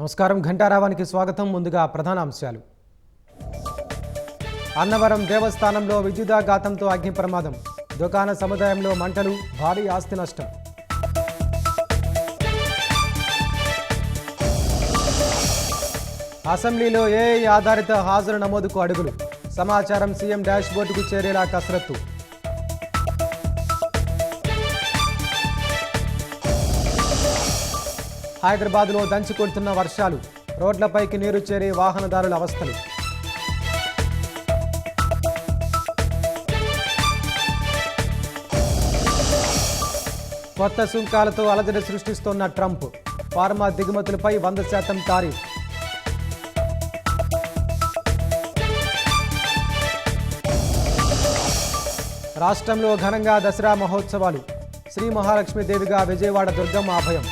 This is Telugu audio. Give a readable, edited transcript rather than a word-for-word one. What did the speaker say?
నమస్కారం ఘంటారావానికి స్వాగతం. ముందుగా ప్రధాన అంశాలు. అన్నవరం దేవస్థానంలో విద్యుదాఘాతంతో అగ్ని ప్రమాదం. దుకాణ సముదాయంలో మంటలు, భారీ ఆస్తి నష్టం. అసెంబ్లీలో ఏఐ ఆధారిత హాజరు నమోదుకు అడుగులు. సమాచారం సీఎం డాష్బోర్డుకు చేరేలా కసరత్తు. హైదరాబాద్లో దంచి కొడుతున్న వర్షాలు. రోడ్లపైకి నీరు చేరి వాహనదారుల అవస్థలు. కొత్త సుంకాలతో అలజడి సృష్టిస్తోన్న ట్రంప్. ఫార్మా దిగుమతులపై 100% టారిఫ్. రాష్ట్రంలో ఘనంగా దసరా మహోత్సవాలు. శ్రీ మహాలక్ష్మీదేవిగా విజయవాడ దుర్గమ్మ ఆభయం.